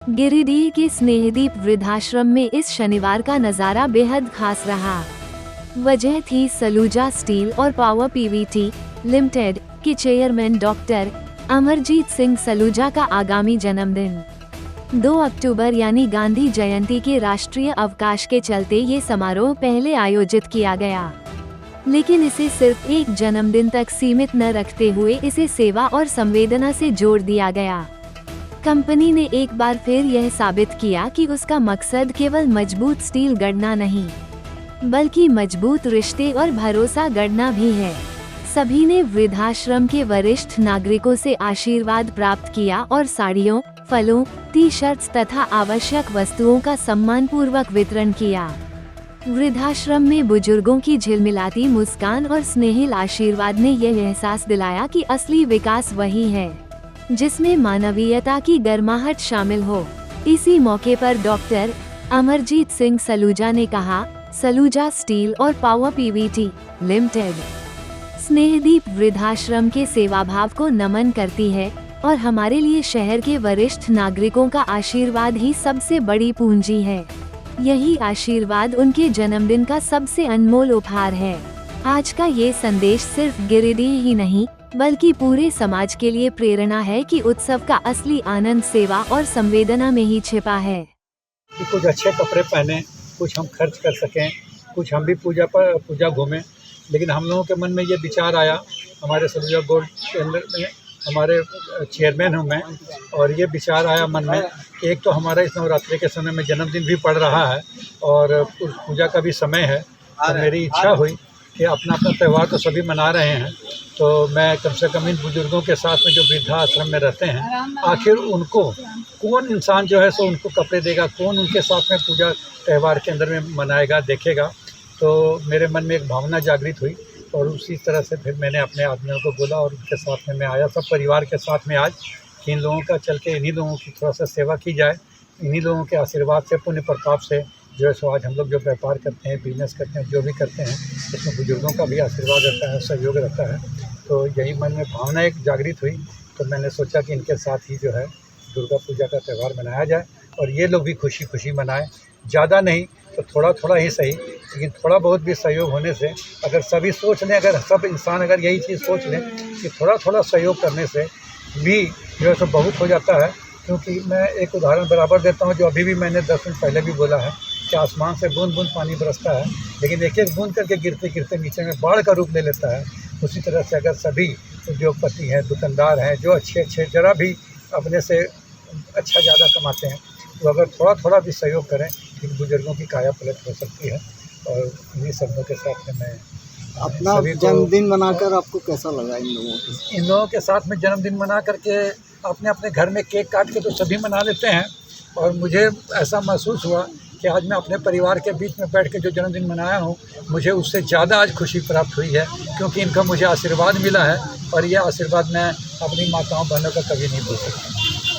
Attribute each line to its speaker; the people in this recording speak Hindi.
Speaker 1: गिरिडीह के स्नेहदीप वृद्धाश्रम में इस शनिवार का नज़ारा बेहद खास रहा। वजह थी सलूजा स्टील और पावर पीवीटी लिमिटेड के चेयरमैन डॉक्टर अमरजीत सिंह सलूजा का आगामी जन्मदिन। 2 अक्टूबर यानी गांधी जयंती के राष्ट्रीय अवकाश के चलते ये समारोह पहले आयोजित किया गया, लेकिन इसे सिर्फ एक जन्मदिन तक सीमित न रखते हुए इसे सेवा और संवेदना से जोड़ दिया गया। कंपनी ने एक बार फिर यह साबित किया कि उसका मकसद केवल मजबूत स्टील गढ़ना नहीं, बल्कि मजबूत रिश्ते और भरोसा गढ़ना भी है। सभी ने वृद्धाश्रम के वरिष्ठ नागरिकों से आशीर्वाद प्राप्त किया और साड़ियों, फलों, टी-शर्ट्स तथा आवश्यक वस्तुओं का सम्मानपूर्वक वितरण किया। वृद्धाश्रम में बुजुर्गों की झिलमिलाती मुस्कान और स्नेहिल आशीर्वाद ने यह एहसास दिलाया कि असली विकास वही है जिसमें मानवीयता की गर्माहट शामिल हो। इसी मौके पर डॉक्टर अमरजीत सिंह सलूजा ने कहा, सलूजा स्टील और पावर पीवीटी लिमिटेड स्नेहदीप वृद्धाश्रम के सेवाभाव को नमन करती है और हमारे लिए शहर के वरिष्ठ नागरिकों का आशीर्वाद ही सबसे बड़ी पूंजी है। यही आशीर्वाद उनके जन्मदिन का सबसे अनमोल उपहार है। आज का ये संदेश सिर्फ गिरिडीह ही नहीं बल्कि पूरे समाज के लिए प्रेरणा है कि उत्सव का असली आनंद सेवा और संवेदना में ही छिपा है।
Speaker 2: कि कुछ अच्छे कपड़े पहने, कुछ हम खर्च कर सकें, कुछ हम भी पूजा घूमें। लेकिन हम लोगों के मन में ये विचार आया, हमारे सलूजा बोर्ड के अंदर में हमारे चेयरमैन हूँ मैं, और ये विचार आया मन में, एक तो हमारा इस नवरात्रि के समय में जन्मदिन भी पड़ रहा है और पूजा का भी समय है, तो मेरी इच्छा हुई कि अपना अपना त्यौहार तो सभी मना रहे हैं, तो मैं कम से कम इन बुजुर्गों के साथ में जो वृद्धाश्रम में रहते हैं, आखिर उनको कौन इंसान जो है सो उनको कपड़े देगा, कौन उनके साथ में पूजा त्यौहार के अंदर में मनाएगा, देखेगा। तो मेरे मन में एक भावना जागृत हुई और उसी तरह से फिर मैंने अपने आदमियों को बोला और उनके साथ में मैं आया, सब परिवार के साथ में आज, कि इन लोगों का चल के इन्हीं लोगों की थोड़ा सा सेवा की जाए। इन्हीं लोगों के आशीर्वाद से, पुण्य प्रताप से जो है सो आज हम लोग जो व्यापार करते हैं, बिजनेस करते हैं, जो भी करते हैं, इसमें बुजुर्गों का भी आशीर्वाद रहता है, सहयोग रहता है। तो यही मन में भावना एक जागृत हुई, तो मैंने सोचा कि इनके साथ ही जो है दुर्गा पूजा का त्यौहार मनाया जाए और ये लोग भी खुशी खुशी मनाएं। ज़्यादा नहीं तो थोड़ा थोड़ा ही सही, लेकिन थोड़ा बहुत भी सहयोग होने से, अगर सभी सोच लें, अगर सब इंसान अगर यही चीज़ सोच लें कि थोड़ा थोड़ा सहयोग करने से भी जो है सो बहुत हो जाता है। क्योंकि मैं एक उदाहरण बराबर देता हूँ, जो अभी भी मैंने 10 मिनट पहले भी बोला है कि आसमान से बूंद बूंद पानी बरसता है, लेकिन एक एक बूंद करके गिरते गिरते नीचे में बाढ़ का रूप ले लेता है। उसी तरह से अगर सभी उद्योगपति हैं, दुकानदार हैं, जो अच्छे अच्छे जरा भी अपने से अच्छा ज़्यादा कमाते हैं, तो अगर थोड़ा थोड़ा भी सहयोग करें, इन बुजुर्गों की काया पलट हो सकती है। और इन्हीं शब्दों के साथ में मैं
Speaker 3: अपना जन्मदिन मनाकर आपको कैसा लगा? इन लोगों
Speaker 2: के साथ में जन्मदिन मना करके अपने अपने घर में केक काट के तो सभी मना लेते हैं, और मुझे ऐसा महसूस हुआ कि आज मैं अपने परिवार के बीच में बैठ के जो जन्मदिन मनाया हूँ, मुझे उससे ज़्यादा आज खुशी प्राप्त हुई है, क्योंकि इनका मुझे आशीर्वाद मिला है और ये आशीर्वाद मैं अपनी माताओं बहनों का कभी नहीं भूल सकता।